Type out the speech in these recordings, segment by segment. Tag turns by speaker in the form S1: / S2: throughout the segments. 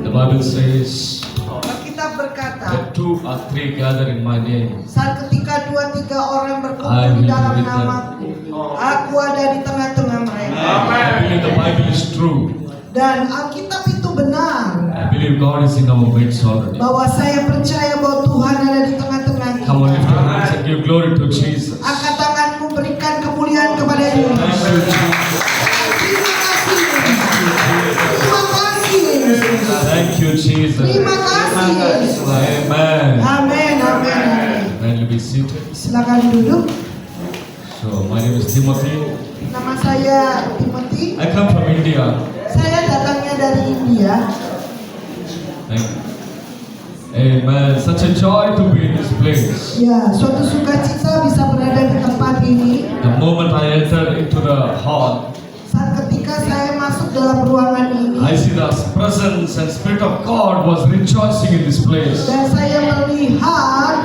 S1: The Bible says,
S2: Alkitab berkata,
S1: "Where 2 or 3 gather in my name,
S2: saat ketika 2-3 orang
S1: I
S2: berkumpul
S1: will
S2: di
S1: be
S2: dalam
S1: with them."
S2: namaku, aku ada di tengah-tengah mereka.
S1: I believe the Bible is true.
S2: Dan Alkitab itu benar.
S1: I believe God is in our midst already.
S2: Bahwa saya percaya bahwa Tuhan ada di tengah-tengah kita.
S1: Come on, lift your hands and give glory to Jesus.
S2: Angkat tanganmu, berikan kemuliaan kepada Yesus.
S1: Thank you, Jesus.
S2: Terima kasih. Terima kasih.
S1: Thank you, Jesus.
S2: Terima kasih.
S1: Amen.
S2: Amin, amin, amin.
S1: Can you be seated?
S2: Silakan duduk.
S1: So, my name is Timothy.
S2: Nama saya Timothy.
S1: I come from India.
S2: Saya datangnya dari India.
S1: Thank you. Amen. Such a joy to be in this place.
S2: Ya, suatu sukacita bisa berada di tempat ini.
S1: The moment I entered into the hall,
S2: Saat ketika saya masuk dalam ruangan ini,
S1: I see the presence and Spirit of God was rejoicing in this place.
S2: dan saya melihat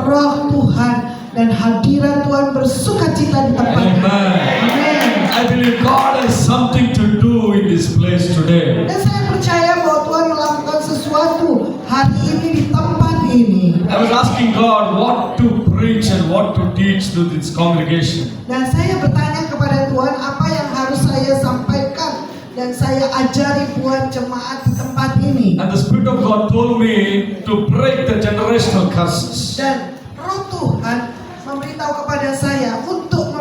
S2: Roh Tuhan dan hadirat Tuhan bersukacita di tempat ini.
S1: Amen.
S2: Amin.
S1: I believe God has something to do in this place today.
S2: Dan saya percaya bahwa Tuhan melakukan sesuatu hari ini di tempat ini.
S1: I was asking God what to preach and what to teach to this congregation.
S2: Dan saya bertanya kepada Tuhan apa yang harus saya sampaikan dan saya ajari buat jemaat di tempat ini.
S1: And the Spirit of God told me to break the generational curses.
S2: Dan Roh Tuhan memberitahu kepada saya untuk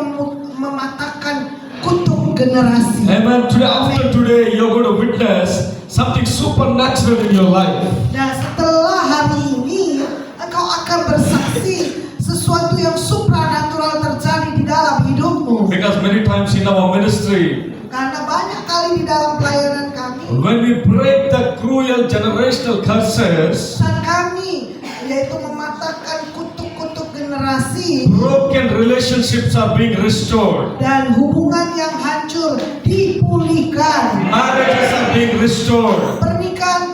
S2: mematahkan kutuk generasi.
S1: Amen. Today, after today, you're going to witness something supernatural in your life.
S2: Nah, setelah hari ini engkau akan bersaksi sesuatu yang supranatural terjadi di dalam hidupmu.
S1: Because many times in our ministry,
S2: Karena banyak kali di dalam pelayanan kami,
S1: when we break the cruel generational curses,
S2: saat kami yaitu mematahkan kutuk-kutuk generasi
S1: broken relationships are being restored.
S2: dan hubungan yang hancur dipulihkan,
S1: Marriages are being restored.
S2: pernikahan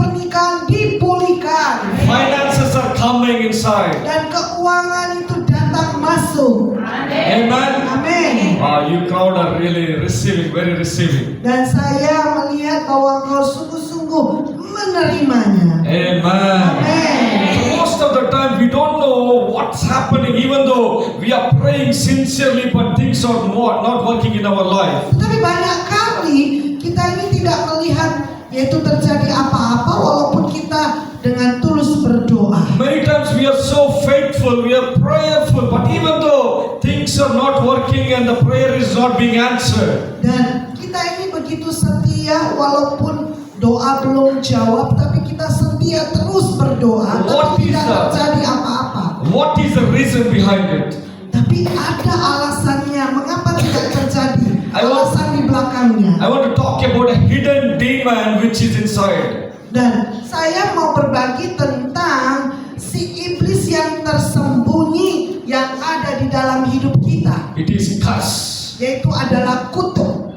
S2: dipulihkan,
S1: Finances are coming inside.
S2: dan keuangan itu datang masuk.
S1: Amen.
S2: Amin.
S1: You crowd are really receiving, very receiving.
S2: Dan saya melihat bahwa engkau sungguh-sungguh menerimanya.
S1: Amen.
S2: Amin.
S1: So most of the time we don't know what's happening, even though we are praying sincerely, but things are not working in our life.
S2: Tapi banyak kali kita ini tidak melihat yaitu terjadi apa-apa walaupun kita dengan tulus berdoa.
S1: Many times we are so faithful, we are prayerful, but even though things are not working and the prayer is not being answered,
S2: Dan kita ini begitu setia walaupun doa belum jawab, tapi kita setia terus berdoa,
S1: What
S2: tapi
S1: is
S2: tidak
S1: that?
S2: terjadi apa-apa.
S1: what is the reason behind it?
S2: Tapi ada alasannya mengapa tidak terjadi.
S1: I want-
S2: Alasan di belakangnya.
S1: I want to talk about a hidden demon which is inside.
S2: Dan saya mau berbagi tentang si iblis yang tersembunyi yang ada di dalam hidup kita,
S1: It is curse.
S2: yaitu adalah kutuk.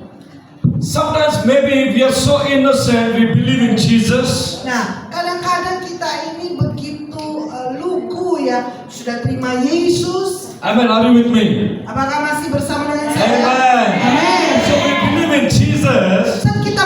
S1: Sometimes maybe we are so innocent, we believe in Jesus.
S2: Nah, kadang-kadang kita ini begitu lugu ya, sudah terima Yesus.
S1: Amen. Are you with me?
S2: Apakah masih bersama dengan saya?
S1: Amen.
S2: Amin.
S1: So we believe in Jesus.
S2: Saat kita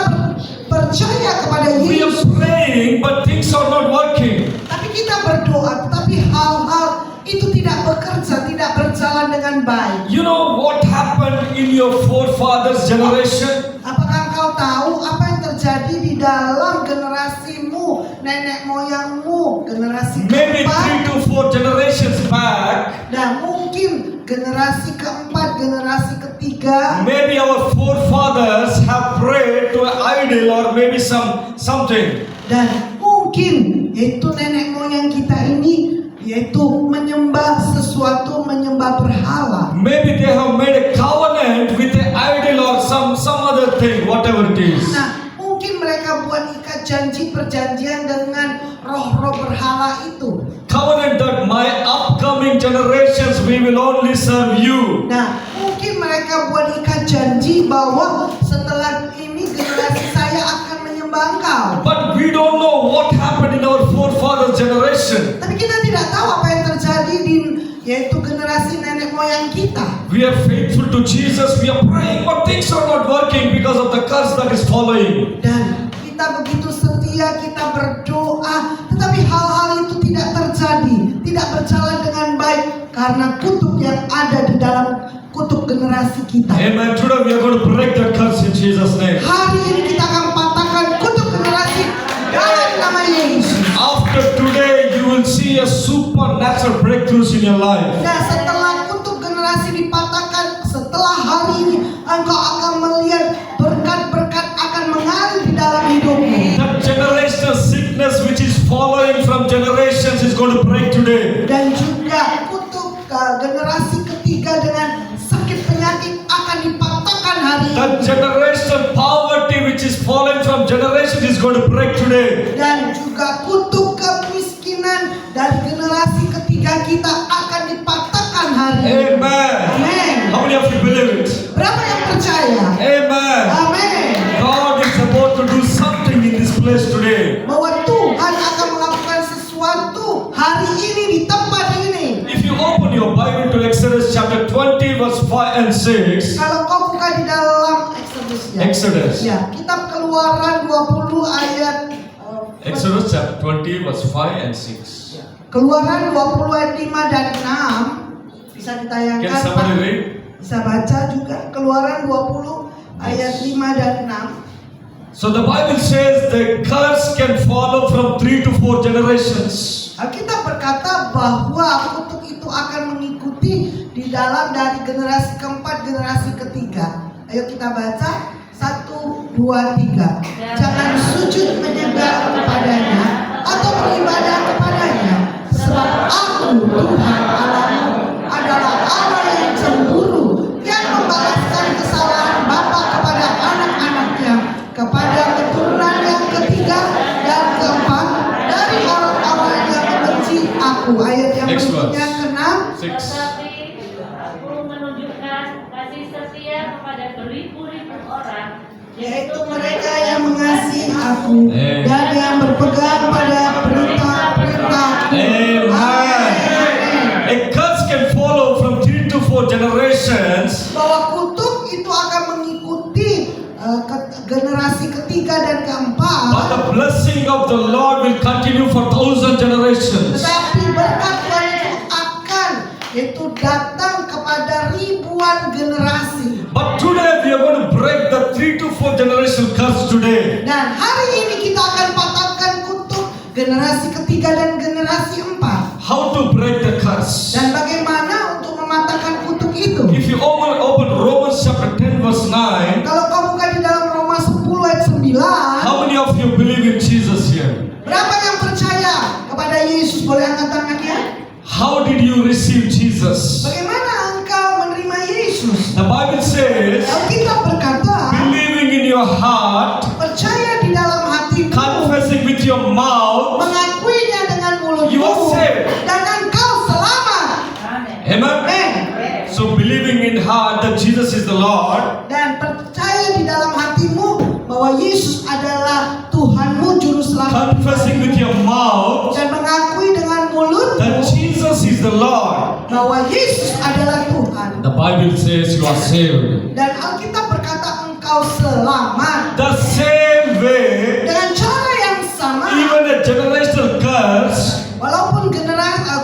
S2: percaya kepada
S1: We are
S2: Yesus,
S1: praying, but things are not working.
S2: tapi kita berdoa, tetapi hal-hal itu tidak bekerja, tidak berjalan dengan baik.
S1: You know what happened in your forefathers' generation?
S2: Apakah engkau tahu apa yang terjadi di dalam generasimu, nenek moyangmu, generasi
S1: Maybe 3
S2: keempat,
S1: to 4 generations back,
S2: dan mungkin generasi keempat, generasi ketiga,
S1: maybe our forefathers have prayed to an idol or maybe something.
S2: dan mungkin itu nenek moyang kita ini yaitu menyembah sesuatu, menyembah berhala.
S1: Maybe they have made a covenant with an idol or some other thing, whatever it is.
S2: Nah, mungkin mereka buat ikat janji perjanjian dengan roh-roh berhala itu.
S1: Covenant that my upcoming generations we will only serve you.
S2: Nah, mungkin mereka buat ikat janji bahwa setelah ini generasi saya akan menyembah engkau.
S1: But we don't know what happened in our forefathers' generation.
S2: Tapi kita tidak tahu apa yang terjadi di yaitu generasi nenek moyang kita.
S1: We are faithful to Jesus, we are praying, but things are not working because of the curse that is following.
S2: Dan kita begitu setia, kita karena kutuk yang ada di dalam kutuk generasi kita.
S1: Amen. Today we are going to break that curse in Jesus' name.
S2: Hari ini kita akan patahkan kutuk generasi dalam nama Yesus.
S1: After today, you will see a supernatural breakthroughs in your life.
S2: Nah, setelah kutuk generasi dipatahkan, setelah hari ini engkau akan melihat berkat-berkat akan mengalir di dalam hidupmu.
S1: That generational sickness which is following from generations is going to break today.
S2: Dan juga kutuk generasi ketiga dengan sakit penyakit akan dipatahkan hari ini.
S1: That generational poverty which is falling from generations is going to break today.
S2: Dan juga kutuk kemiskinan dari generasi ketiga kita akan dipatahkan hari ini.
S1: Amen.
S2: Amen.
S1: How many of you believe it?
S2: Berapa yang percaya?
S1: Amen.
S2: Amen.
S1: God is about to do something in this place today.
S2: Bahwa Tuhan akan melakukan sesuatu hari ini di tempat ini.
S1: If you open your Bible to Exodus chapter 20 verse 5 and 6.
S2: Kalau kau buka di dalam Exodus ya.
S1: Exodus.
S2: Ya, kitab Keluaran 20 ayat
S1: Exodus chapter 20 verse 5 and 6.
S2: Keluaran 20 ayat 5 dan 6 bisa ditayangkan.
S1: Can somebody
S2: Pak?
S1: read?
S2: Bisa baca juga Keluaran 20 ayat 5 dan 6.
S1: So the Bible says the curse can follow from 3 to 4 generations.
S2: Alkitab berkata bahwa kutuk itu akan mengikuti di dalam dari generasi keempat, generasi ketiga. Ayo kita baca 1, 2, 3. Jangan sujud menyembah kepadanya atau beribadah kepadanya, sebab aku Tuhan Allahmu adalah Allah yang cemburu, yang membalaskan kesalahan bapa kepada anak-anaknya, kepada keturunan yang ketiga dan keempat dari orang-orang yang membenci aku. Ayat yang
S1: Next verse.
S2: berikutnya ke-6.
S1: 6.
S3: Tetapi aku menunjukkan kasih setia kepada beribu-ribu orang,
S2: Yaitu mereka yang mengasihi aku dan yang berpegang pada perintah-perintahku.
S1: Amen. A curse can follow from 3 to 4 generations.
S2: Bahwa kutuk itu akan mengikuti generasi ketiga dan
S1: But
S2: keempat.
S1: the blessing of the Lord will continue for 1,000 generations.
S2: Tetapi berkat Tuhan itu datang kepada ribuan generasi.
S1: But today we are going to break the 3 to 4 generation curse today.
S2: Dan hari ini kita akan patahkan kutuk generasi ketiga dan generasi empat.
S1: How to break the curse?
S2: Dan bagaimana untuk mematahkan kutuk itu?
S1: If you open Romans chapter 10 verse 9,
S2: Kalau kau buka di dalam Roma 10 ayat 9,
S1: how many of you believe in Jesus here?
S2: berapa yang percaya kepada Yesus? Boleh angkat tangannya?
S1: How did you receive Jesus?
S2: Bagaimana engkau menerima Yesus?
S1: The Bible says,
S2: Alkitab berkata,
S1: believing in your heart,
S2: percaya di dalam hatimu,
S1: confessing with your mouth,
S2: mengakuinya dengan
S1: you are
S2: mulutmu,
S1: saved.
S2: dan engkau selamat.
S1: Amen.
S2: Amen.
S1: So believing in heart that Jesus is the Lord,
S2: Dan percaya di dalam hatimu bahwa Yesus adalah Tuhanmu, Juru Selamat,
S1: confessing with your mouth
S2: dan mengakui dengan
S1: that
S2: mulutmu
S1: Jesus is the Lord,
S2: bahwa Yesus adalah Tuhan.
S1: the Bible says you are saved.
S2: Dan Alkitab berkata engkau selamat.
S1: The same way,
S2: Dengan cara yang sama,
S1: even a generational curse
S2: walaupun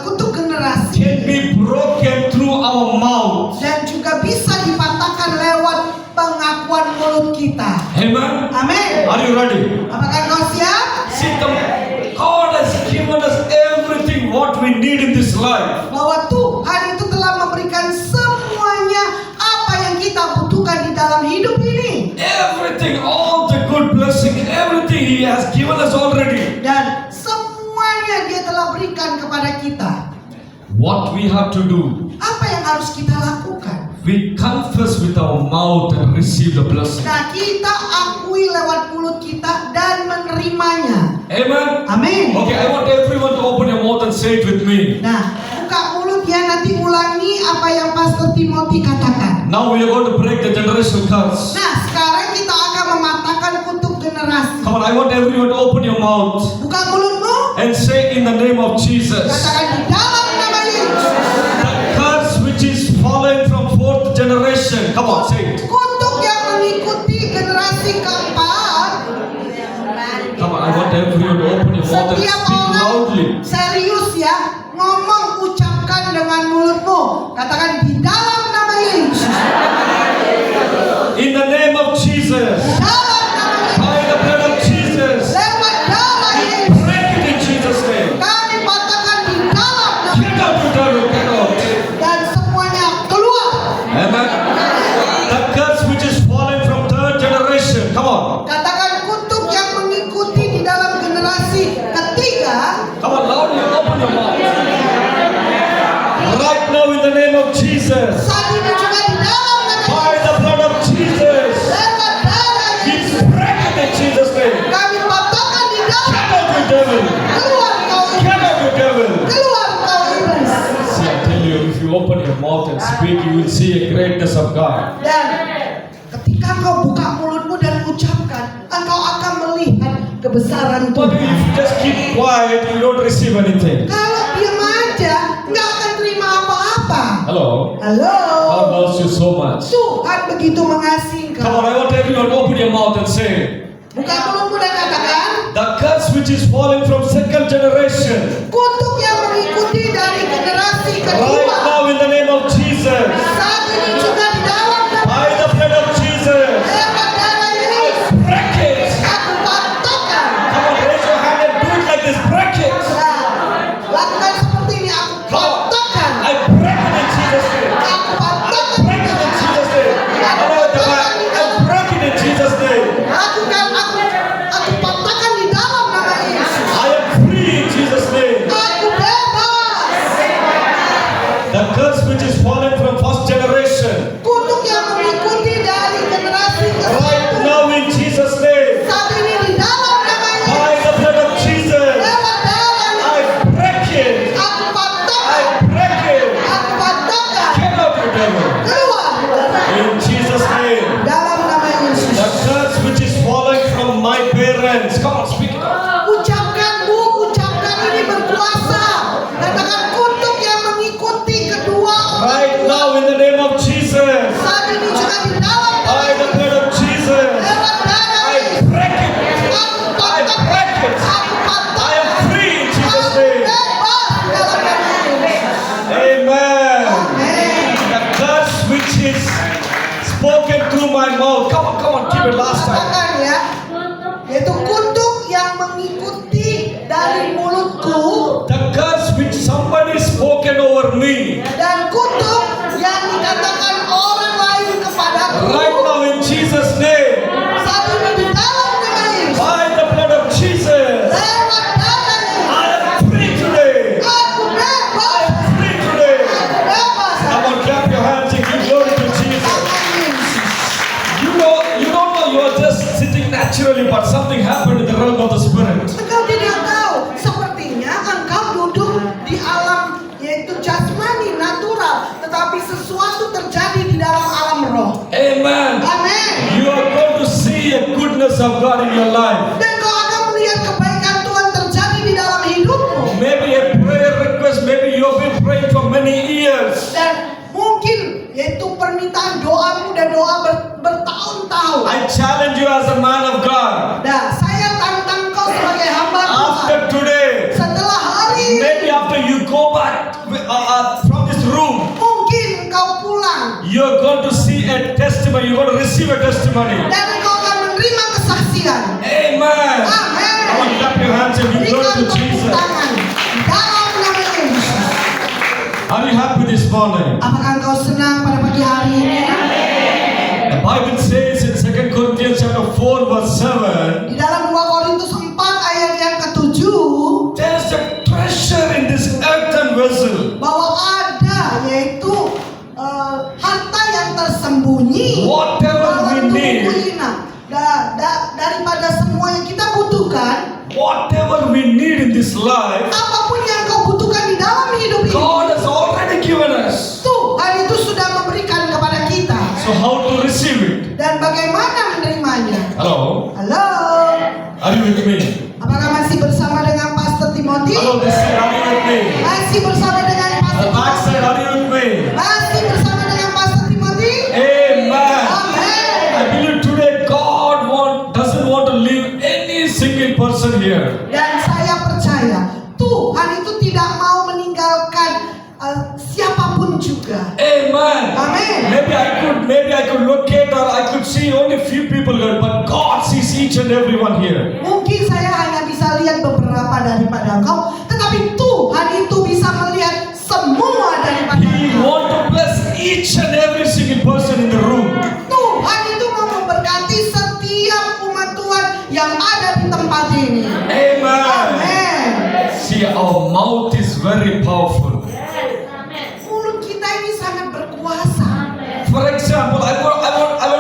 S2: kutuk generasi
S1: can be broken through our mouth.
S2: dan juga bisa dipatahkan lewat pengakuan mulut kita.
S1: Amen.
S2: Amin.
S1: Are you ready?
S2: Apakah kau siap?
S1: See, God has given us everything what we need in this life.
S2: Bahwa Tuhan itu telah memberikan semuanya apa yang kita butuhkan di dalam hidup ini.
S1: Everything, all the good blessing, everything He has given us already.
S2: Dan semuanya Dia telah berikan kepada kita.
S1: What we have to do,
S2: Apa yang harus kita lakukan?
S1: we confess with our mouth and receive the blessing.
S2: Nah, kita akui lewat mulut kita dan menerimanya.
S1: Amen.
S2: Amin.
S1: Okay, I want everyone to open your mouth and say it with me.
S2: Nah, buka mulut ya, nanti ulangi apa yang Pastor Timothy katakan.
S1: Now we are going to break the generational curse.
S2: Nah, sekarang kita akan mematahkan kutuk generasi.
S1: Come on, I want everyone to open your mouth
S2: Buka mulutmu,
S1: and say in the name of Jesus.
S2: katakan di dalam nama Yesus.
S1: The curse which is fallen from 4th generation. Come on, say it.
S2: Kutuk yang mengikuti generasi keempat.
S1: Come on, I want everyone to open your mouth and
S2: Setiap
S1: speak
S2: orang
S1: loudly.
S2: serius ya, ngomong, ucapkan dengan mulutmu. Katakan di dalam nama Yesus.
S1: In the name of Jesus.
S2: Dalam nama Yesus.
S1: By the blood of Jesus.
S2: Lewat darah Yesus.
S1: Break it in Jesus' name.
S2: Kami patahkan di dalam nama
S1: Get out, you devil. Get out.
S2: dan semuanya keluar.
S1: Amen. The curse which is fallen from third generation. Come on.
S2: Katakan kutuk yang mengikuti di dalam generasi ketiga.
S1: Come on, Lord, you open your mouth. Right now in the name of Jesus.
S2: Saat ini juga di dalam nama
S1: By
S2: Yesus.
S1: the blood of Jesus.
S2: Lewat darah
S1: We
S2: Yesus.
S1: break it in Jesus' name.
S2: Kami patahkan di dalam.
S1: Get out, you devil.
S2: Keluar kau
S1: Get
S2: iblis.
S1: out, you devil.
S2: Keluar kau iblis.
S1: See, I tell you, if you open your mouth and speak, you will see a greatness of God.
S2: Dan ketika kau buka mulutmu dan ucapkan, engkau akan melihat kebesaran
S1: But if
S2: Tuhan.
S1: you just keep quiet, you don't receive anything.
S2: Kalau diam aja, nggak akan terima apa-apa.
S1: Hello?
S2: Halo.
S1: God loves you so much.
S2: Tuhan begitu mengasihi
S1: Come on,
S2: engkau.
S1: I want everyone to open your mouth and say,
S2: Buka mulutmu dan katakan,
S1: the curse which is falling from second generation,
S2: kutuk yang mengikuti dari generasi
S1: right
S2: kedua.
S1: now in the name of Jesus,
S2: Saat ini juga di dalam nama
S1: by the blood of Jesus,
S2: lewat darah
S1: I
S2: Yesus.
S1: break it.
S2: Aku patahkan.
S1: Come on, raise your hand and do it like this. Break it.
S2: Nah, lakukan seperti ini. Aku patahkan.
S1: I break it in Jesus' name.
S2: Aku
S1: I
S2: patahkan.
S1: break it in Jesus' name. Hello, the back. I break it in Jesus' name.
S2: Aku patahkan di dalam nama Yesus.
S1: I am free in Jesus' name.
S2: Aku bebas.
S1: The curse which is fallen from first generation,
S2: Kutuk yang mengikuti dari generasi ke
S1: right
S2: satu.
S1: now in Jesus' name,
S2: Saat ini di dalam nama
S1: by
S2: Yesus.
S1: the blood of Jesus,
S2: Lewat darah
S1: I
S2: Yesus.
S1: break it.
S2: Aku
S1: I
S2: patahkan.
S1: break it.
S2: Aku patahkan.
S1: Get out, you devil.
S2: Keluar.
S1: In Jesus' name.
S2: Dalam nama Yesus.
S1: The curse which is fallen from my parents. Come on, speak it out.
S2: Ucapkan Bu, ucapkan ini berkuasa. Katakan kutuk yang mengikuti kedua orang
S1: Right
S2: tua.
S1: now in the name of Jesus,
S2: Saat ini juga di dalam nama
S1: by the
S2: Yesus.
S1: blood of Jesus,
S2: Lewat darah
S1: I
S2: Yesus.
S1: break it.
S2: Aku
S1: I
S2: patahkan.
S1: break it.
S2: Aku patahkan.
S1: I am free in Jesus'
S2: Aku
S1: name.
S2: bebas dalam nama Yesus.
S1: Amen.
S2: Amen.
S1: The curse which is spoken through my mouth. Come on, keep it last time.
S2: Katakan ya,
S3: Kutuk
S2: yaitu kutuk yang mengikuti dari mulutku
S1: The curse which somebody spoken over me.
S2: dan kutuk yang dikatakan orang lain kepadaku.
S1: Right now in Jesus' name,
S2: Saat ini di dalam nama Yesus.
S1: by the blood of Jesus,
S2: Lewat darah Yesus.
S1: I am free today.
S2: Aku
S1: I
S2: bebas.
S1: am free today.
S2: Aku bebas.
S1: Come on, clap your hands and give glory to Jesus. You don't know you are just sitting naturally, but something happened in the realm of the spirit.
S2: Engkau tidak tahu, sepertinya engkau duduk di alam yaitu jasmani, natural, tetapi sesuatu terjadi di dalam alam roh.
S1: Amen.
S2: Amin.
S1: You are going to see a goodness of God in your life.
S2: Dan kau akan melihat kebaikan Tuhan terjadi di dalam hidupmu.
S1: Maybe a prayer request, maybe you have been praying for many years.
S2: Dan mungkin yaitu permintaan doamu dan doa bertahun-tahun.
S1: I challenge you as a man of God.
S2: Nah, saya tantang kau sebagai hamba Tuhan.
S1: After today,
S2: Setelah hari ini,
S1: maybe after you go back from this room,
S2: mungkin kau pulang
S1: you're going to see a testimony. You're going to receive a testimony.
S2: dan kau akan menerima kesaksian.
S1: Amen.
S2: Amen.
S1: Come on, clap your hands and give glory
S2: Berikan
S1: to
S2: tepuk
S1: Jesus.
S2: tangan dalam nama Yesus.
S1: Are you happy this morning?
S2: Apakah engkau senang pada pagi hari ini?
S1: The Bible says in 2 Corinthians chapter 4 verse 7,
S2: Di dalam 2 Korintus 4 ayat yang ke-7,
S1: there's a treasure in this earthen vessel.
S2: bahwa ada yaitu harta yang tersembunyi
S1: Whatever
S2: dalam
S1: we
S2: tubuhku
S1: need,
S2: ini. Daripada semua yang kita butuhkan,
S1: whatever we need in this life,
S2: apapun yang kau butuhkan di dalam hidup ini,
S1: God has already given us.
S2: Tuhan itu sudah memberikan kepada kita.
S1: So how to receive it?
S2: Dan bagaimana menerimanya?
S1: Hello?
S2: Halo,
S1: Are you with me?
S2: apakah masih bersama dengan Pastor Timothy?
S1: Hello, this side, are you with me?
S2: Masih bersama dengan Pastor
S1: The back
S2: Timothy?
S1: side, are you with me?
S2: Masih bersama dengan Pastor Timothy?
S1: Amen.
S2: Amin.
S1: I believe today God doesn't want to leave any single person here.
S2: Dan saya percaya Tuhan itu tidak mau meninggalkan siapapun pun juga.
S1: Amen.
S2: Amen.
S1: Maybe I could locate or I could see only few people here, but God sees each and everyone here.
S2: Mungkin saya hanya bisa lihat beberapa daripada engkau, tetapi Tuhan itu bisa melihat semua daripada
S1: He
S2: engkau.
S1: want to bless each and every single person in the room.
S2: Tuhan itu mau memberkati setiap umat Tuhan yang ada di tempat ini.
S1: Amen.
S2: Amen.
S1: See, our mouth is very powerful.
S3: Yes, amen.
S2: Mulut kita ini sangat berkuasa.
S3: Amen.
S1: For example, I want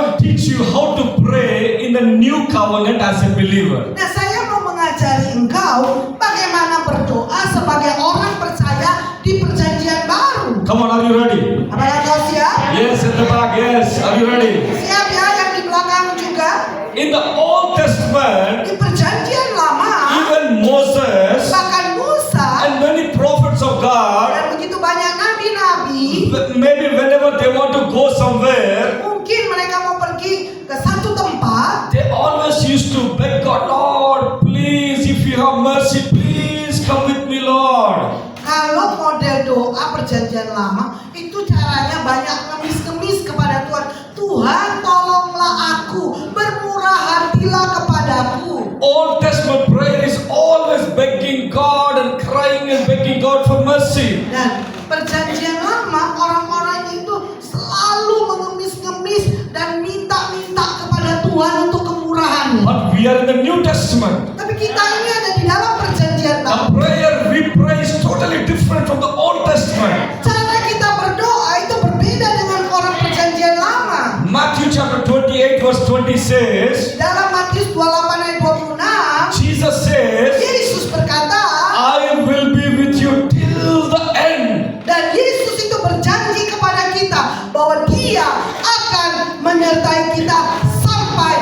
S1: to teach you how to pray in the new covenant as a believer.
S2: Nah, saya mau mengajari engkau bagaimana berdoa sebagai orang percaya di perjanjian baru.
S1: Come on, are you ready?
S2: Apakah kau siap?
S1: Yes, at the back. Yes, are you ready?
S2: Siap ya, yang di belakang juga.
S1: In the Old Testament,
S2: Di perjanjian lama,
S1: even Moses
S2: bahkan Musa
S1: and many prophets of God,
S2: dan begitu banyak nabi-nabi,
S1: maybe whenever they want to go somewhere,
S2: mungkin mereka mau pergi ke satu tempat,
S1: they always used to beg God, Lord, please, if you have mercy, please come with me, Lord.
S2: kalau model doa perjanjian lama itu caranya banyak ngemis-ngemis kepada Tuhan. Tuhan, tolonglah aku, bermurah hatilah kepadaku.
S1: Old Testament prayer is always begging God and crying and begging God for mercy.
S2: Dan perjanjian lama orang-orang itu selalu mengemis-ngemis dan minta-minta kepada Tuhan untuk kemurahannya.
S1: But we are in the New Testament.
S2: Tapi kita ini ada di dalam perjanjian
S1: The
S2: lama.
S1: prayer we pray is totally different from the Old Testament.
S2: Cara kita berdoa itu berbeda dengan orang perjanjian lama.
S1: Matthew chapter 28 verse 20 says,
S2: Di dalam Matius 28 ayat 26,
S1: Jesus says,
S2: Yesus berkata,
S1: I will be with you till the end.
S2: dan Yesus itu berjanji kepada kita bahwa Dia akan menyertai kita sampai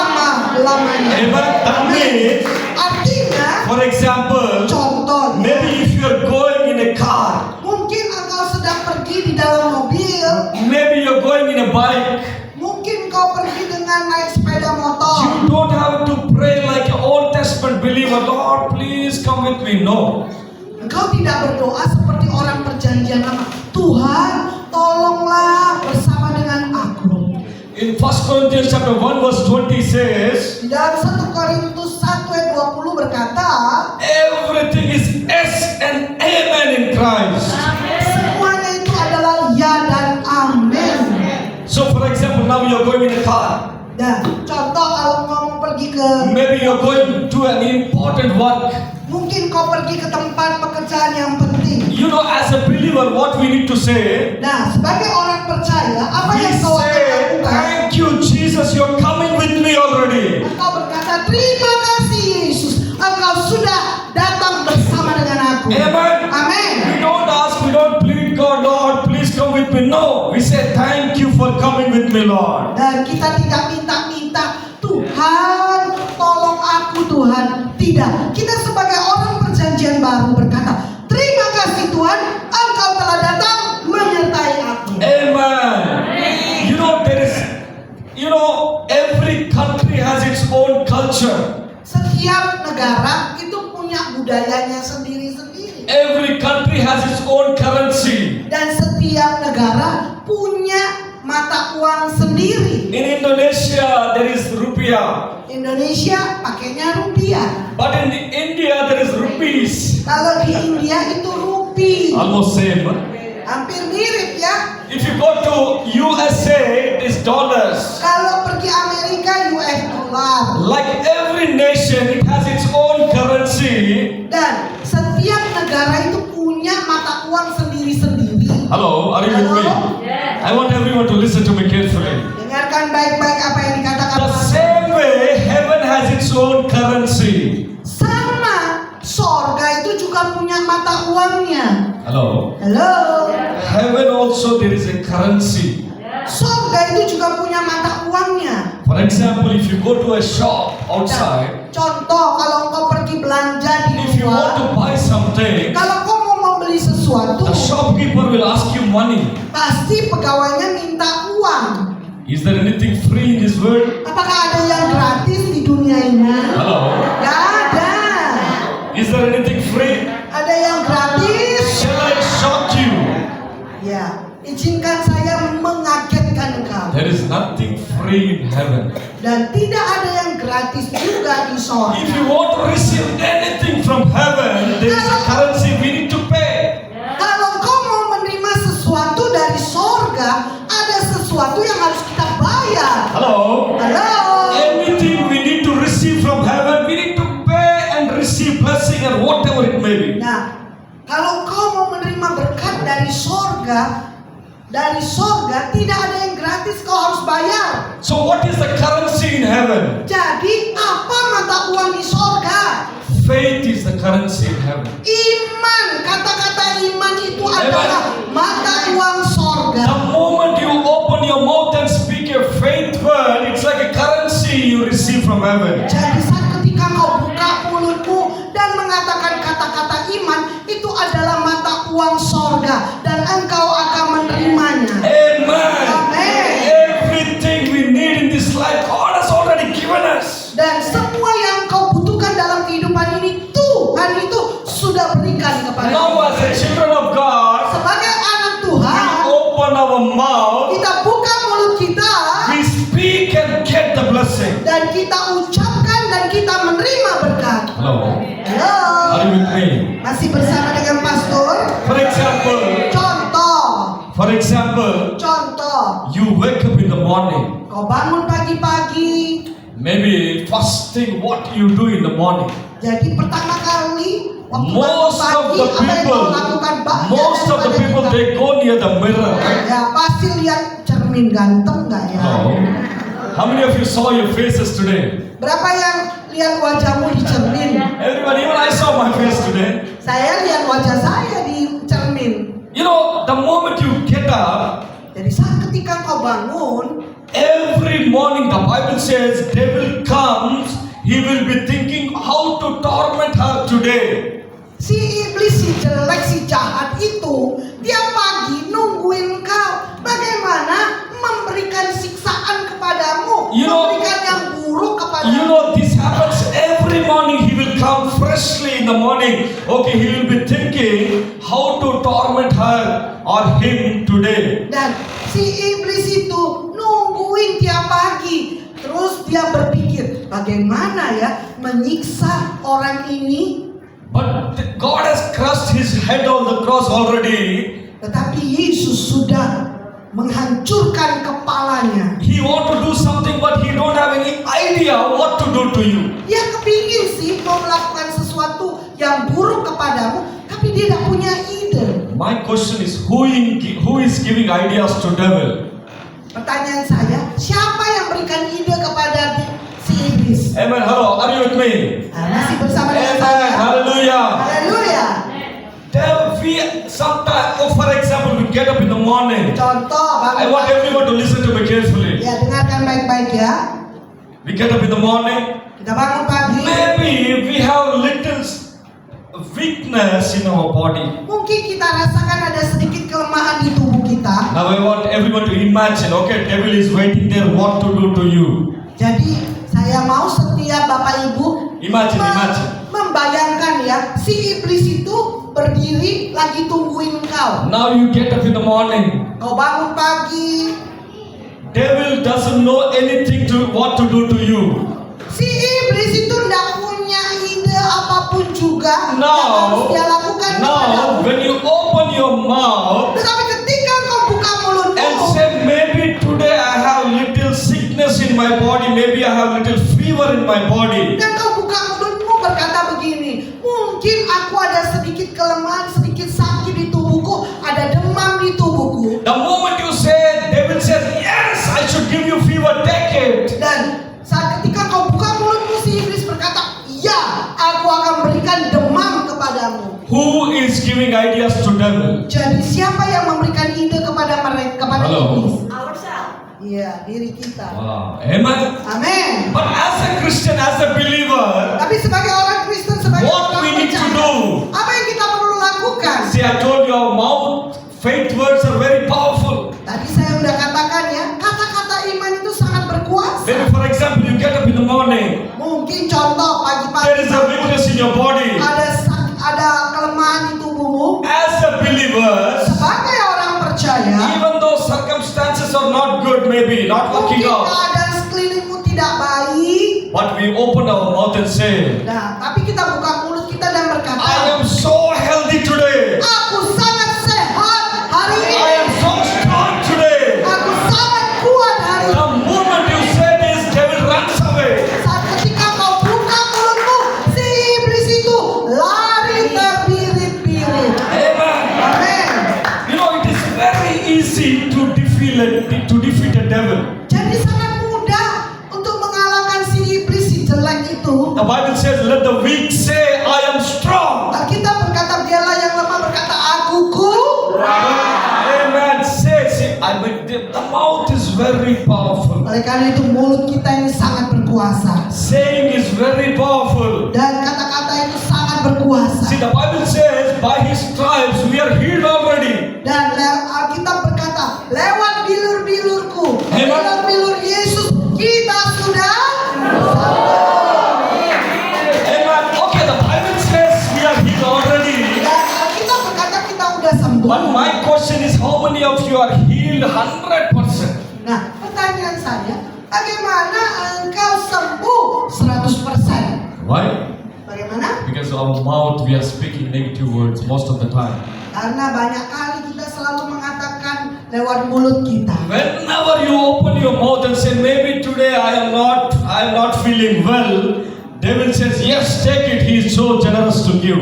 S2: selama-lamanya.
S1: Amen. That means,
S2: Artinya,
S1: for example,
S2: contohnya,
S1: maybe if you are going in a car,
S2: mungkin engkau sedang pergi di dalam mobil,
S1: maybe you're going in a bike,
S2: mungkin kau pergi dengan naik sepeda motor.
S1: you don't have to pray like an Old Testament believer, Lord, please come with me. No.
S2: Engkau tidak berdoa seperti orang perjanjian lama. Tuhan, tolonglah bersama dengan aku.
S1: In 1 Corinthians chapter 1 verse 20 says,
S2: Di dalam 1 Korintus 1 ayat 20 berkata,
S1: everything is yes and amen in Christ.
S2: semuanya itu adalah ya dan amin.
S1: So for example, now you're going in a car.
S2: Dan contoh kalau kau mau pergi ke,
S1: Maybe you're going to an important work.
S2: mungkin kau pergi ke tempat pekerjaan yang penting.
S1: You know, as a believer, what we need to say,
S2: Nah, sebagai orang percaya, apa
S1: we
S2: yang kau akan
S1: say,
S2: lakukan?
S1: thank you Jesus, you're coming with me already.
S2: Engkau berkata, terima kasih Yesus, engkau sudah datang bersama dengan aku.
S1: Amen.
S2: Amin.
S1: We don't ask, we don't plead, God, Lord, please come with me. No, we say, thank you for coming with me, Lord.
S2: Dan kita tidak minta-minta, Tuhan, tolong aku Tuhan. Tidak, kita sebagai orang perjanjian baru berkata, terima kasih Tuhan, engkau telah datang menyertai aku.
S1: Amen. Every country has its own culture.
S2: Setiap negara itu punya budayanya sendiri-sendiri.
S1: Every country has its own currency.
S2: Dan setiap negara punya mata uang sendiri.
S1: In Indonesia, there is rupiah.
S2: Indonesia pakainya rupiah.
S1: But in India, there is rupees.
S2: Kalau di India itu rupi.
S1: Almost same.
S2: Hampir mirip ya.
S1: If you go to USA, it is dollars.
S2: Kalau pergi Amerika US dollar.
S1: Like every nation, it has its own currency.
S2: Dan setiap negara itu punya mata uang sendiri-sendiri.
S1: Hello, are you with me?
S3: Yes.
S1: I want everyone to listen to me carefully.
S2: Dengarkan baik-baik apa yang dikatakan.
S1: The same way, heaven has its own currency.
S2: Sama, sorga itu juga punya mata uangnya.
S1: Hello.
S2: Halo.
S1: Heaven also there is a currency.
S2: Sorga itu juga punya mata uangnya.
S1: For example, if you go to a shop outside,
S2: Contoh, kalau kau pergi belanja di
S1: if you want to
S2: luar,
S1: buy something,
S2: kalau kau mau membeli sesuatu,
S1: the shopkeeper will ask you money.
S2: pasti pegawainya minta uang.
S1: Is there anything free in this world?
S2: Apakah ada yang gratis di dunia ini?
S1: Hello.
S2: Gak ada.
S1: Is there anything free?
S2: Ada yang gratis?
S1: Shall I shock you?
S2: Ya.
S1: free in heaven.
S2: Dan tidak ada yang gratis juga di
S1: If you
S2: sorga.
S1: want to receive anything from heaven, there is a currency we need to pay.
S2: Kalau kau mau menerima sesuatu dari sorga, ada sesuatu yang harus kita bayar.
S1: Hello?
S2: Halo.
S1: Anything we need to receive from heaven, we need to pay and receive blessing and whatever it may be.
S2: Nah, kalau kau mau menerima berkat dari sorga tidak ada yang gratis, kau harus bayar.
S1: So what is the currency in heaven?
S2: Jadi apa mata uang di sorga?
S1: Faith is the currency in heaven.
S2: Iman, kata-kata iman itu adalah mata uang sorga.
S1: The moment you open your mouth and speak a faith word, it's like a currency you receive from heaven.
S2: Jadi saat ketika kau buka mulutmu dan mengatakan kata-kata iman, itu adalah mata uang sorga dan engkau akan menerimanya.
S1: Amen.
S2: Amen.
S1: Everything we need in this life, God has already given us.
S2: Dan semua yang kau butuhkan dalam kehidupan ini, Tuhan itu sudah berikan kepada
S1: Now as the children of God,
S2: sebagai anak
S1: we
S2: Tuhan,
S1: open our mouth,
S2: kita buka mulut kita
S1: we speak and get the blessing.
S2: dan kita ucapkan dan kita menerima berkat.
S1: Hello.
S2: Halo,
S1: Are you with me?
S2: masih bersama dengan pastor?
S1: For example,
S2: Contoh,
S1: you wake up in the morning.
S2: kau bangun pagi-pagi.
S1: Maybe first thing what you do in the morning.
S2: Jadi pertama kali waktu bangun
S1: Most of
S2: pagi,
S1: the
S2: apa yang
S1: people,
S2: kau lakukan? Banyak
S1: most of the
S2: daripada
S1: people
S2: kita.
S1: they go near the mirror, right?
S2: Ya pasti lihat cermin ganteng nggak ya?
S1: No. How many of you saw your faces today?
S2: Berapa yang lihat wajahmu di cermin?
S1: Everyone, even I saw my face today.
S2: Saya lihat wajah saya di cermin.
S1: You know, the moment you get up,
S2: Jadi saat ketika kau bangun,
S1: every morning the Bible says devil comes, he will be thinking how to torment her today.
S2: si iblis, si jelek, si jahat itu tiap pagi nungguin kau bagaimana memberikan siksaan kepadamu,
S1: You know-
S2: memberikan yang buruk
S1: You
S2: kepadamu.
S1: know, this happens every morning. He will come freshly in the morning. Okay, he will be thinking how to torment her or him today.
S2: Dan si iblis itu nungguin tiap pagi. Terus dia berpikir bagaimana ya menyiksa orang ini.
S1: But God has crushed his head on the cross already.
S2: Tetapi Yesus sudah menghancurkan kepalanya.
S1: He want to do something, but he don't have any idea what to do to you.
S2: Dia kepingin sih mau melakukan sesuatu yang buruk kepadamu, tapi dia tidak punya ide.
S1: My question is, who is giving ideas to devil?
S2: Pertanyaan saya, siapa yang berikan ide kepada si iblis?
S1: Amen. Hello, are you with me?
S2: Nah, masih bersama dengan
S1: Amen.
S2: saya.
S1: Hallelujah.
S2: Haleluya.
S1: Sometimes, for example, we get up in the morning.
S2: Contoh,
S1: I want everyone to listen to me carefully.
S2: ya dengarkan baik-baik ya.
S1: We get up in the morning.
S2: Kita bangun pagi.
S1: Maybe we have little weakness in our body.
S2: Mungkin kita rasakan ada sedikit kelemahan di tubuh kita.
S1: Now I want everyone to imagine. Okay, devil is waiting there. What to do to you?
S2: Jadi saya mau setiap Bapak Ibu
S1: Imagine.
S2: membayangkan ya, si iblis itu berdiri lagi tungguin kau.
S1: Now you get up in the morning.
S2: Kau bangun pagi,
S1: Devil doesn't know anything to what to do to you.
S2: si iblis itu tidak punya ide apapun juga yang
S1: Now,
S2: harus dia lakukan kepadamu.
S1: when you open your mouth
S2: Tetapi ketika kau buka mulutmu
S1: and say, maybe today I have little sickness in my body, maybe I have little fever in my body.
S2: dan kau buka mulutmu berkata begini, mungkin aku ada sedikit kelemahan, sedikit sakit di tubuhku, ada demam di tubuhku.
S1: The moment you say, devil says, yes, I should give you fever, take it.
S2: Dan saat ketika kau buka mulutmu, si iblis berkata, ya, aku akan berikan demam kepadamu.
S1: Who is giving ideas to devil?
S2: Jadi siapa yang memberikan ide kepada mereka, kepada
S1: Halo.
S2: iblis? Iya, diri kita.
S1: Wow. Amen.
S2: Amin.
S1: But as a Christian, as a believer,
S2: Tapi sebagai orang Kristen, sebagai
S1: what
S2: orang
S1: we need to
S2: percaya,
S1: do?
S2: apa yang kita perlu lakukan?
S1: See, I told you our mouth, faith words are very powerful.
S2: Tadi saya udah katakan ya, kata-kata iman itu sangat berkuasa.
S1: Maybe for example, you get up in the morning,
S2: Mungkin contoh
S1: there
S2: pagi-pagi
S1: is a weakness in your body.
S2: ada kelemahan di tubuhmu.
S1: As a believer,
S2: Sebagai orang percaya,
S1: even though circumstances are not good, maybe not working
S2: mungkin
S1: out,
S2: keadaan
S1: we open our mouth and say,
S2: Nah, tapi kita buka mulut kita dan berkata,
S1: I am so healthy today.
S2: aku sangat sehat hari
S1: I
S2: ini.
S1: am so strong today.
S2: Aku sangat kuat hari
S1: The
S2: ini.
S1: moment you say this, devil runs away.
S2: Saat ketika kau buka mulutmu, si iblis itu lari terbirit-birit.
S1: Amen.
S2: Amin.
S1: You know, it is very easy to defeat a devil.
S2: Jadi sangat mudah untuk mengalahkan si iblis si jelek itu.
S1: The Bible says, let the weak say, I am strong.
S2: Alkitab berkata, dialah yang lemah berkata, aku kuat.
S1: Amen. Say, I mean, the mouth is very powerful.
S2: Oleh karena itu mulut kita ini sangat berkuasa.
S1: Saying is very powerful.
S2: Dan kata-kata itu sangat berkuasa.
S1: See, the Bible says, by his stripes we are healed already.
S2: Dan Alkitab berkata, lewat bilur-bilurku,
S1: Amen.
S2: bilur-bilur Yesus, kita sudah sembuh.
S1: Amen. Okay, the Bible says we are healed already.
S2: Dan Alkitab berkata kita sudah sembuh.
S1: But my question is, how many of you are healed 100%?
S2: Nah, pertanyaan saya, bagaimana engkau sembuh 100%?
S1: Why?
S2: Bagaimana?
S1: Because our mouth we are speaking negative words most of the time.
S2: Karena banyak kali kita selalu mengatakan lewat mulut kita.
S1: Whenever you open your mouth and say, maybe today I am not feeling well, devil says, yes, take it. He is so generous to give.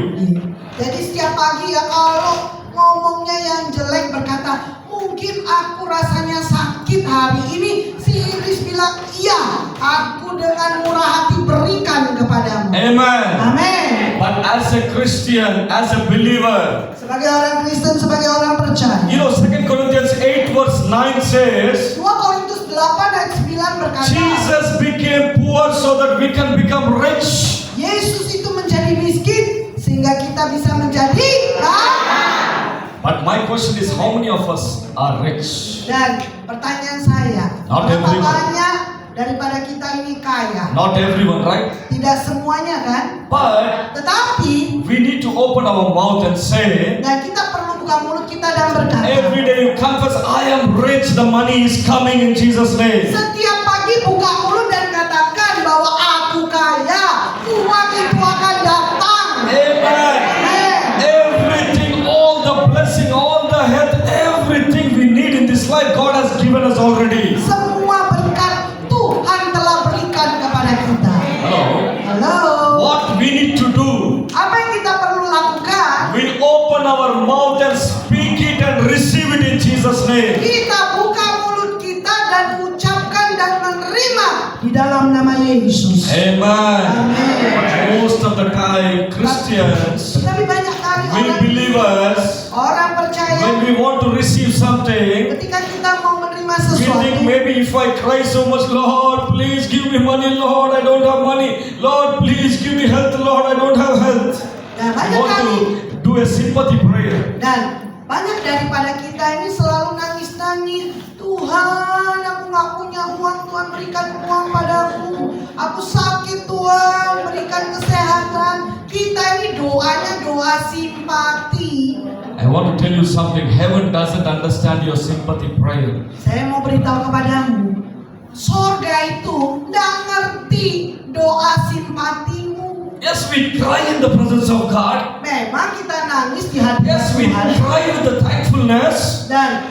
S2: Jadi setiap pagi ya kalau ngomongnya yang jelek berkata, mungkin aku rasanya sakit hari ini. Si iblis bilang, iya, aku dengan murah hati berikan kepadamu.
S1: Amen.
S2: Amin.
S1: But as a Christian, as a believer,
S2: Sebagai orang Kristen, sebagai orang percaya.
S1: you know, 2 Corinthians 8 verse 9 says,
S2: 2 Korintus 8 ayat 9 berkata,
S1: Jesus became poor so that we can become rich.
S2: Yesus itu menjadi miskin sehingga kita bisa menjadi kaya.
S1: But my question is, how many of us are rich?
S2: Dan pertanyaan saya,
S1: Not
S2: berapa
S1: everyone.
S2: banyak daripada kita ini kaya?
S1: Not everyone, right?
S2: Tidak semuanya kan?
S1: But
S2: Tetapi
S1: we need to open our mouth and say,
S2: dan kita perlu buka mulut kita dan berkata,
S1: every day you confess, I am rich, the money is coming in Jesus' name.
S2: setiap pagi buka mulut dan katakan bahwa aku kaya, uang itu akan datang.
S1: Amen.
S2: Amen.
S1: Everything, all the blessing, all the health, everything we need in this life, God has given us already.
S2: Semua berkat Tuhan telah berikan kepada kita.
S1: Hello.
S2: Halo.
S1: What we need to do,
S2: Apa yang kita perlu lakukan?
S1: we open our mouth and speak it and receive it in Jesus' name.
S2: Kita buka mulut kita dan ucapkan dan menerima di dalam nama Yesus.
S1: Amen.
S2: Amin.
S1: Most of the time, Christians,
S2: Tapi banyak kali
S1: we believers,
S2: orang percaya
S1: when we want to receive something,
S2: ketika kita mau menerima
S1: we think
S2: sesuatu,
S1: maybe if I cry so much, Lord, please give me money, Lord, I don't have money. Lord, please give me health, Lord, I don't have health.
S2: dan
S1: I
S2: banyak
S1: want
S2: kali
S1: to do a sympathy prayer.
S2: dan banyak daripada kita ini selalu nangis-nangis. Tuhan, aku nggak punya uang. Tuhan berikan uang padaku. Aku sakit, Tuhan berikan kesehatan. Kita ini doanya doa simpati.
S1: I want to tell you something. Heaven doesn't understand your sympathy prayer.
S2: Saya mau beritahu kepadamu, sorga itu nggak ngerti doa simpatimu.
S1: Yes, we cry in the presence of God.
S2: Memang kita nangis di hadirat
S1: Yes, we
S2: Tuhan
S1: cry with the thankfulness.
S2: dan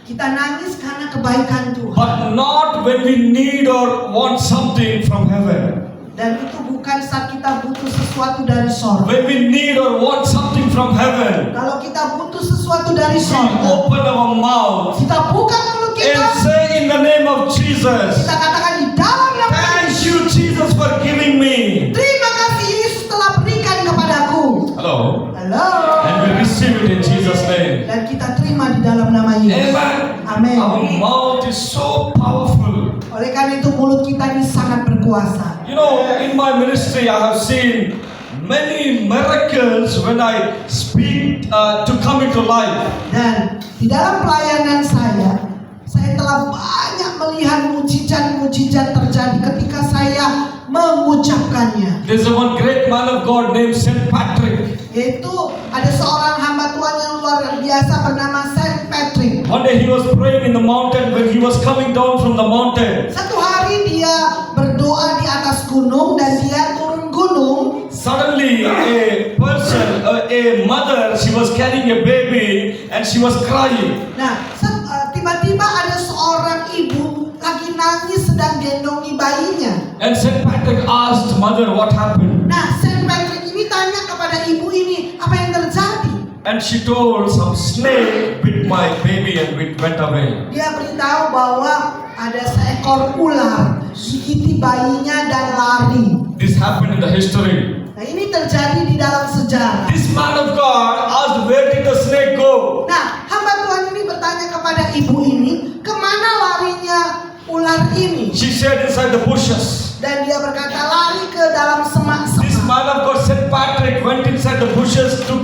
S2: kita nangis karena kebaikan Tuhan.
S1: But not when we need or want something from heaven.
S2: Dan itu bukan saat kita butuh sesuatu dari sorga.
S1: When we need or want something from heaven,
S2: Kalau kita butuh sesuatu dari
S1: we
S2: sorga,
S1: open our mouth
S2: kita buka mulut
S1: and
S2: kita,
S1: say in the name of Jesus,
S2: kita katakan di dalam nama
S1: thank
S2: Yesus,
S1: you Jesus for giving me.
S2: terima kasih Yesus telah berikan kepadaku.
S1: Hello.
S2: Halo.
S1: And we receive it in Jesus' name.
S2: Dan kita terima di dalam nama Yesus.
S1: Amen.
S2: Amin.
S1: Our mouth is so powerful.
S2: Oleh karena itu mulut kita ini sangat berkuasa.
S1: You know, in my ministry, I have seen many miracles when I speak to come into life.
S2: Dan di dalam pelayanan saya telah banyak melihat mujizat-mujizat terjadi ketika saya mengucapkannya.
S1: There's one great man of God named Saint Patrick.
S2: Yaitu ada seorang hamba Tuhan yang luar biasa bernama Saint Patrick.
S1: One day he was praying in the mountain when he was coming down from the mountain.
S2: Satu hari dia berdoa di atas gunung dan dia turun gunung.
S1: Suddenly, a person, a mother, she was carrying a baby and she was crying.
S2: Nah, tiba-tiba ada seorang ibu lagi nangis sedang gendongi bayinya.
S1: And St. Patrick asked mother what happened.
S2: Nah, Saint Patrick ini tanya kepada ibu ini, apa yang terjadi?
S1: And she told, some snake bit my baby and it went away.
S2: Dia beritahu bahwa ada seekor ular gigiti bayinya dan lari.
S1: This happened in the history.
S2: Nah, ini terjadi di dalam sejarah.
S1: This man of God asked, where did the snake go?
S2: Nah, hamba Tuhan ini bertanya kepada ibu ini, kemana larinya ular ini?
S1: She said, inside the bushes.
S2: Dan dia berkata, lari ke dalam
S1: This
S2: semak-semak.
S1: man of God, St. Patrick, went inside the bushes to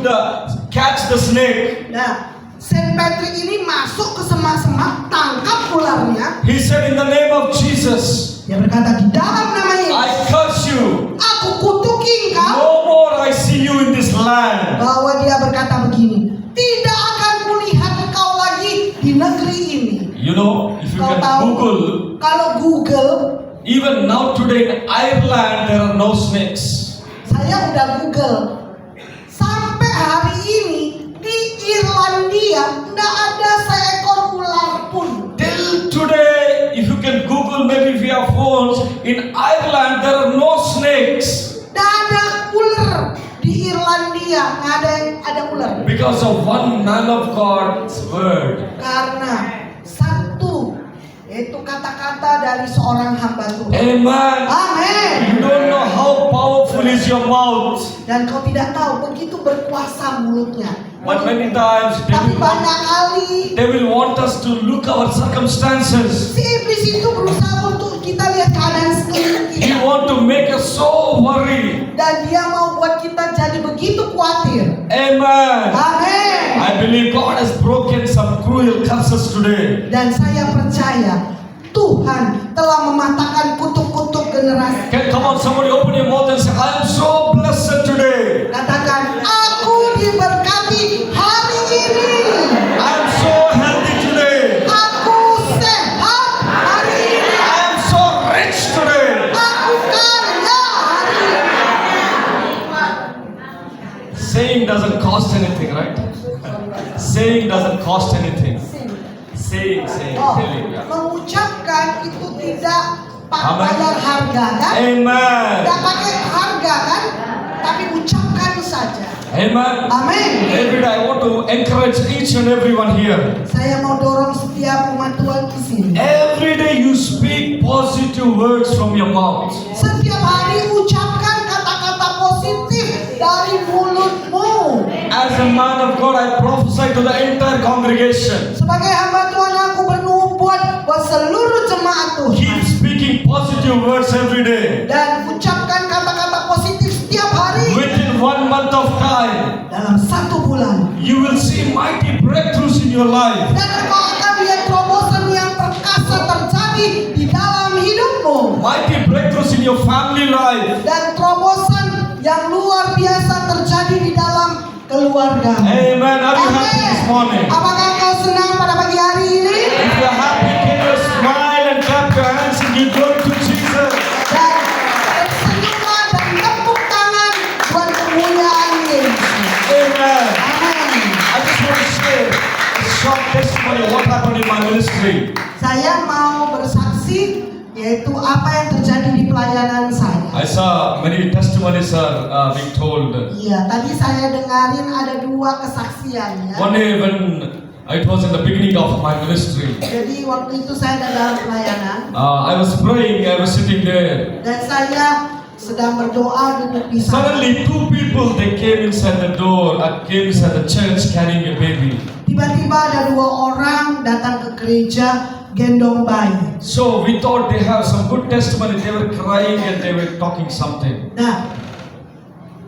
S1: catch the snake.
S2: Nah, Saint Patrick ini masuk ke semak-semak, tangkap ularnya.
S1: He said, in the name of Jesus,
S2: Dia berkata, di dalam nama
S1: I
S2: Yesus,
S1: curse you.
S2: aku kutuki engkau.
S1: No more I see you in this land.
S2: Bahwa dia berkata begini, tidak akan kulihat engkau lagi di negeri ini.
S1: You know, if you
S2: Kau
S1: can
S2: tahu,
S1: Google,
S2: kalau Google,
S1: even now today in Ireland there are no snakes.
S2: saya udah Google, sampai hari ini di Irlandia tidak ada seekor ular pun.
S1: Till today, if you can Google, maybe via phones, in Ireland there are no snakes.
S2: Tidak ada ular di Irlandia, nggak ada ular.
S1: Because of one man of God's word.
S2: Karena satu, yaitu kata-kata dari seorang hamba Tuhan.
S1: Amen.
S2: Amin.
S1: You don't know how powerful is your mouth.
S2: Dan kau tidak tahu begitu berkuasa mulutnya.
S1: But many times
S2: Tapi banyak kali
S1: they will want us to look our circumstances.
S2: si iblis itu berusaha untuk kita lihat keadaan sekeliling
S1: He
S2: kita.
S1: want to make us so worried.
S2: Dan dia mau buat kita jadi begitu khawatir.
S1: Amen.
S2: Amin.
S1: I believe God has broken some cruel curses today.
S2: Dan saya percaya Tuhan telah mematahkan kutuk-kutuk generasi.
S1: Come on, somebody open your mouth and say, I am so blessed today.
S2: Katakan, aku diberkati hari ini.
S1: I am so healthy today.
S2: Aku sehat hari ini.
S1: I am so rich today.
S2: Aku kaya hari ini.
S1: Saying doesn't cost anything, right? Saying doesn't cost anything. Saying,
S2: Oh,
S1: telling. Yeah.
S2: mengucapkan itu tidak
S1: Amen.
S2: bayar harga kan?
S1: Amen.
S2: Tidak pakai harga kan? Tapi ucapkan saja.
S1: Amen.
S2: Amin.
S1: Every day I want to encourage each and everyone here.
S2: Saya mau dorong setiap umat Tuhan di sini.
S1: Every day you speak positive words from your mouth.
S2: Setiap hari ucapkan kata-kata positif dari mulutmu.
S1: As a man of God, I prophesy to the entire congregation.
S2: Sebagai hamba Tuhan, aku bernubuat buat seluruh jemaat
S1: Keep
S2: Tuhan.
S1: speaking positive words every day.
S2: Dan ucapkan kata-kata positif setiap hari.
S1: Within 1 month of time,
S2: Dalam 1 bulan.
S1: you will see mighty breakthroughs in your life.
S2: Dan engkau akan lihat terobosan yang perkasa terjadi di dalam hidupmu.
S1: Mighty breakthroughs in your family life.
S2: Dan terobosan yang luar biasa terjadi di dalam keluarga.
S1: Amen. Are you happy this morning?
S2: Apakah kau senang pada pagi hari ini?
S1: If you are happy, can you smile and clap your hands and give glory to Jesus?
S2: Dan tersenyumlah dan tepuk tangan buat kemuliaan Yesus.
S1: Amen.
S2: Amin.
S1: I just want to share a short testimony of what happened in my ministry.
S2: Saya mau bersaksi yaitu apa yang terjadi di pelayanan saya.
S1: I saw many testimonies are being told.
S2: Iya, tadi saya dengarin ada 2 kesaksian ya.
S1: One day when it was in the beginning of my ministry,
S2: Jadi waktu itu saya dalam pelayanan
S1: I was praying, I was sitting there.
S2: dan saya sedang berdoa duduk di sana.
S1: Suddenly 2 people, they came inside the door, came inside the church carrying a baby.
S2: Tiba-tiba ada 2 orang datang ke gereja gendong bayi.
S1: So we thought they have some good testimony. They were crying and they were talking something.
S2: Nah,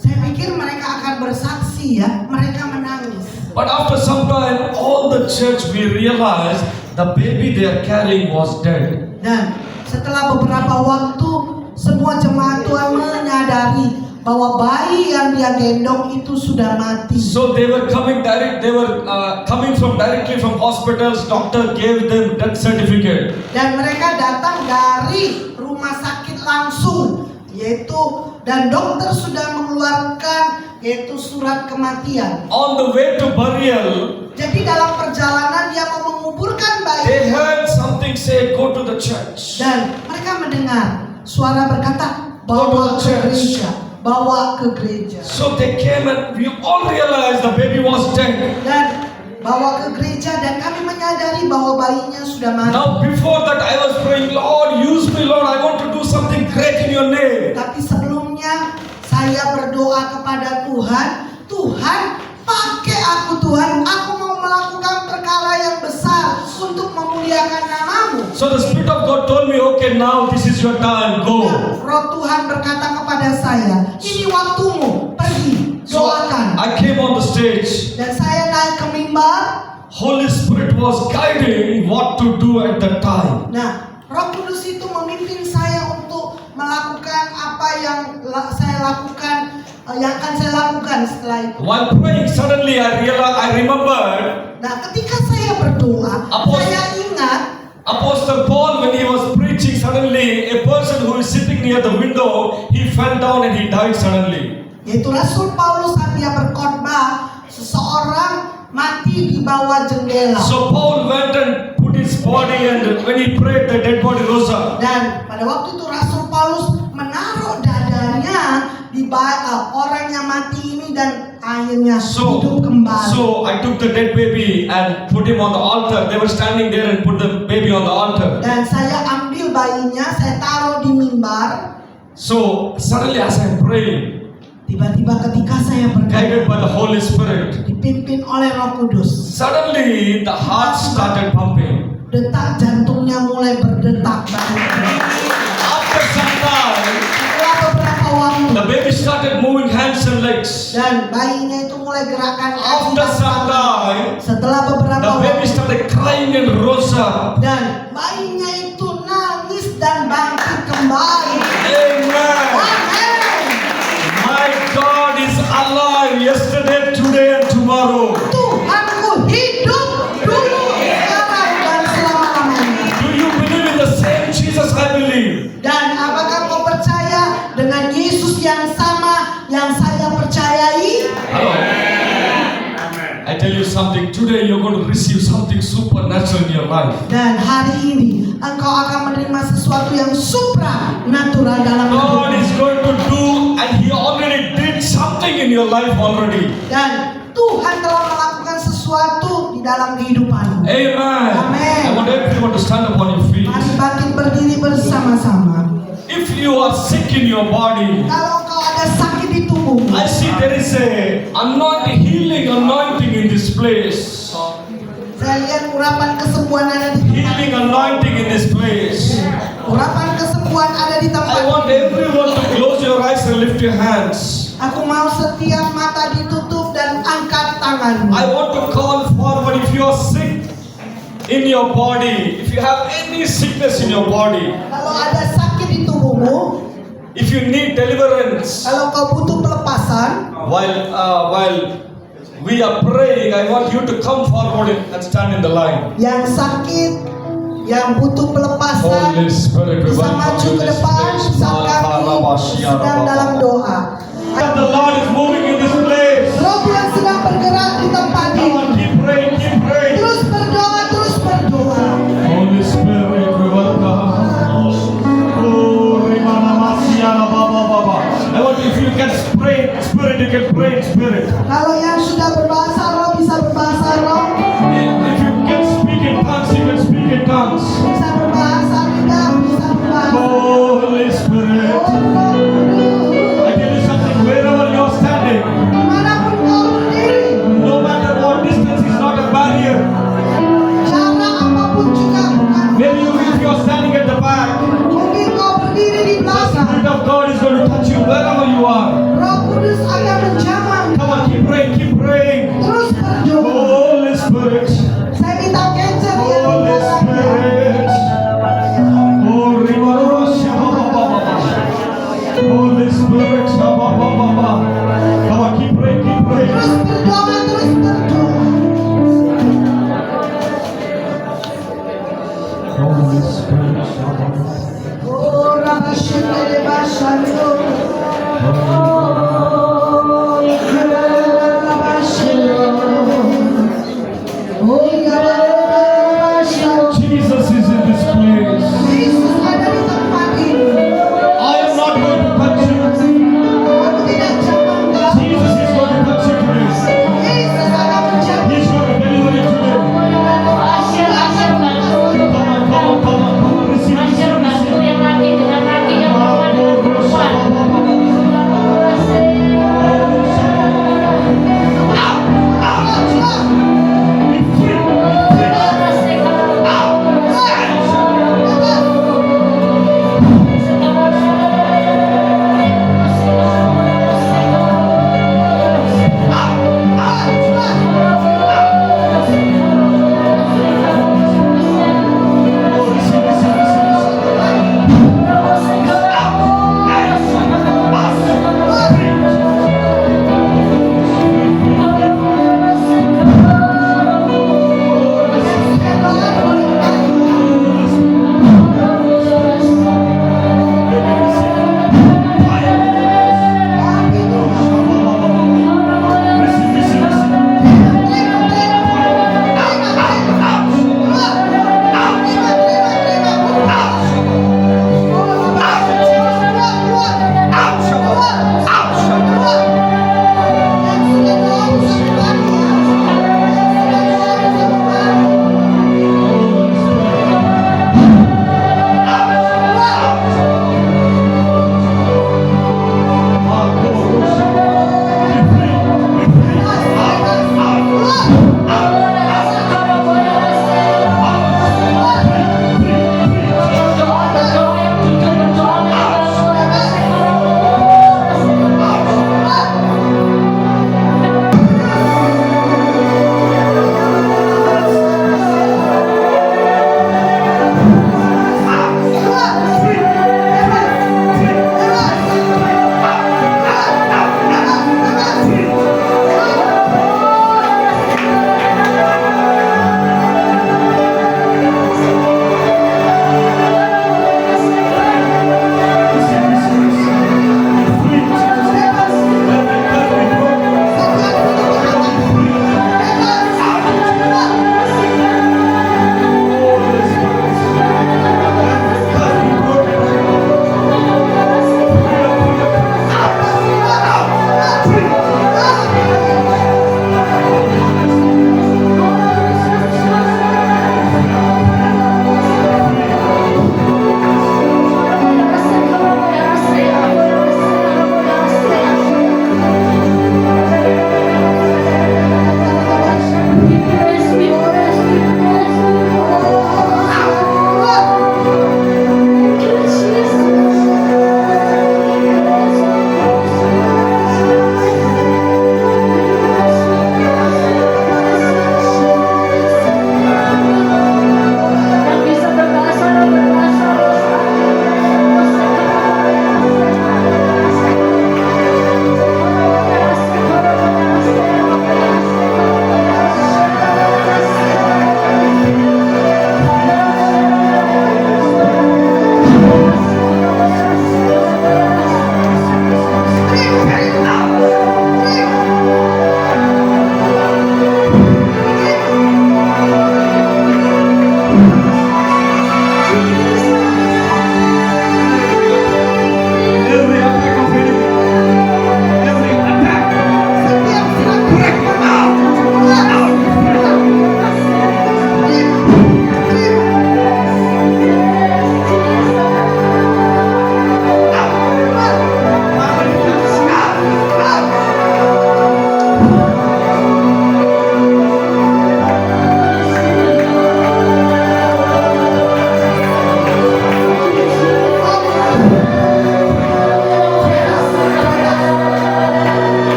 S2: saya pikir mereka akan bersaksi ya, mereka menangis.
S1: But after some time, all the church we realized the baby they are carrying was dead.
S2: Dan setelah beberapa waktu, semua jemaat Tuhan menyadari bahwa bayi yang dia gendong itu sudah mati.
S1: So they were coming direct. They were coming from directly from hospitals. Doctor gave them death certificate.
S2: Dan mereka datang dari rumah sakit langsung, yaitu dan dokter sudah mengeluarkan yaitu surat kematian.
S1: On the way to burial,
S2: Jadi dalam perjalanan dia mau menguburkan
S1: they
S2: bayinya
S1: heard something say, "Go to the church."
S2: dan mereka mendengar suara berkata, bawa ke gereja, bawa ke gereja.
S1: So they came and we all realized the baby was dead.
S2: Dan bawa ke gereja dan kami menyadari bahwa bayinya sudah mati.
S1: Now before that I was praying, "Lord, use me, Lord. I want to do something great in your name."
S2: Tapi sebelumnya saya berdoa kepada Tuhan, Tuhan pakai aku Tuhan, aku mau melakukan perkara yang besar untuk memuliakan namamu.
S1: So the Spirit of God told me, "Okay, now this is your time. Go."
S2: Nah, Roh Tuhan berkata kepada saya, ini waktumu, pergi,
S1: So
S2: doakan.
S1: I came on the stage.
S2: Dan saya naik ke mimbar.
S1: Holy Spirit was guiding what to do at that time.
S2: Nah, Roh Kudus itu memimpin saya untuk melakukan apa yang saya lakukan, yang akan saya lakukan setelah itu.
S1: While praying, suddenly I remembered
S2: Nah, ketika saya berdoa, saya ingat
S1: Apostle Paul, when he was preaching, suddenly a person who is sitting near the window, he fell down and he died suddenly.
S2: yaitu Rasul Paulus saat dia berkhotbah, seseorang mati di bawah jendela.
S1: So Paul went and put his body, and when he prayed, the dead body rose up.
S2: Dan pada waktu itu Rasul Paulus menaruh dadanya di orang yang mati ini dan akhirnya hidup kembali.
S1: So I took the dead baby and put him on the altar. They were standing there and put the baby on the altar.
S2: Dan saya ambil bayinya, saya taruh di mimbar.
S1: So suddenly as I'm praying,
S2: Tiba-tiba ketika saya
S1: guided
S2: berdoa,
S1: by the Holy Spirit,
S2: dipimpin oleh Roh Kudus,
S1: suddenly the heart started pumping.
S2: detak jantungnya mulai berdetak.
S1: After some time,
S2: Setelah beberapa waktu,
S1: the baby started moving hands and legs.
S2: dan bayinya itu mulai gerakan kaki
S1: After
S2: dan
S1: some
S2: tangan.
S1: time,
S2: Setelah beberapa
S1: the baby
S2: waktu,
S1: started crying and rose up.
S2: dan bayinya itu nangis dan bangkit kembali.
S1: Amen.
S2: Amin.
S1: My God is alive yesterday, today, and tomorrow.
S2: Tuhanku hidup dulu, sekarang dan selama-lamanya.
S1: Do you believe in the same Jesus I believe?
S2: Dan apakah kau percaya dengan Yesus yang sama yang saya percayai?
S1: Hello. I tell you something, today you're going to receive something supernatural in your life.
S2: Dan hari ini engkau akan menerima sesuatu yang supranatural dalam
S1: God is
S2: hidupmu.
S1: going to do, and He already did something in your life already.
S2: Dan Tuhan telah melakukan sesuatu di dalam kehidupanmu.
S1: Amen.
S2: Amen.
S1: I want everyone to stand up on your feet.
S2: Mari bangkit berdiri bersama-sama.
S1: If you are sick in your body,
S2: Kalau engkau ada sakit di tubuhmu,
S1: I see there is a healing anointing in this place.
S2: saya lihat urapan kesembuhan ada di tempat.
S1: Healing anointing in this place.
S2: Urapan kesembuhan ada di
S1: I
S2: tempat.
S1: want everyone to close your eyes and lift your hands.
S2: Aku mau setiap mata ditutup dan angkat tanganmu.
S1: I want to call forward if you are sick in your body, if you have any sickness in your body,
S2: Kalau ada sakit di tubuhmu,
S1: if you need deliverance,
S2: kalau kau butuh pelepasan,
S1: while we are praying, I want you to come forward and stand in the line.
S2: yang sakit, yang butuh pelepasan,
S1: Holy Spirit, we
S2: bisa
S1: welcome
S2: maju
S1: you
S2: ke
S1: in this
S2: depan
S1: place.
S2: saat kami sedang dalam doa.
S1: And the Lord is moving in this place.
S2: Roh Tuhan sedang bergerak di tempat
S1: Come
S2: ini.
S1: on, keep praying, keep praying.
S2: Terus berdoa, terus berdoa.
S1: Holy Spirit, we welcome. Oh, Rimana Masiana Baba Baba. I want if you can pray in spirit, you can pray in spirit.
S2: Kalau yang sudah berbahasa roh bisa berbahasa roh,
S1: If you can speak in tongues, you can speak in tongues.
S2: bisa berbahasa lidah, bisa berbahasa.
S1: Holy Spirit, I tell you something, wherever you're standing,
S2: Dimanapun kau berdiri,
S1: no matter what distance is not a barrier.
S2: jarak apapun juga bukan.
S1: Maybe if you're standing at the back,
S2: Mungkin kau berdiri di
S1: the
S2: belakang.
S1: Spirit of God is going to touch you wherever you are.
S2: Roh Kudus akan menjamah.
S1: Come on, keep praying, keep praying.
S2: Terus berdoa.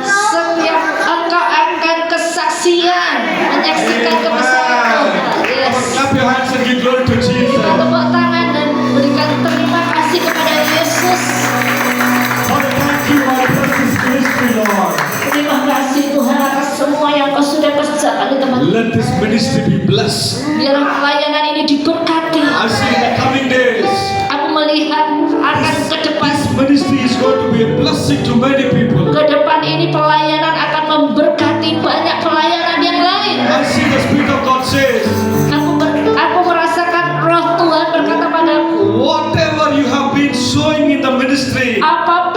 S4: Setiap engkau akan kesaksian menyaksikan kebesaran Tuhan. Yes.
S1: Clap your hands and give glory to Jesus.
S4: Kita tepuk tangan dan berikan terima kasih kepada Yesus.
S1: Father, thank you, my precious ministry, Lord.
S4: Terima kasih Tuhan atas semua yang Kau sudah kerjakan di tempat ini.
S1: Let this ministry be blessed.
S4: Biarlah pelayanan ini diberkati.
S1: I see in the coming days,
S4: Aku melihat akan ke depan.
S1: this ministry is going to be a blessing to many people.
S4: Ke depan ini pelayanan akan memberkati banyak pelayanan yang lain.
S1: I see the Spirit of God says,
S4: Aku merasakan roh Tuhan berkata padaku,
S1: whatever you have been sowing in the ministry,
S4: apapun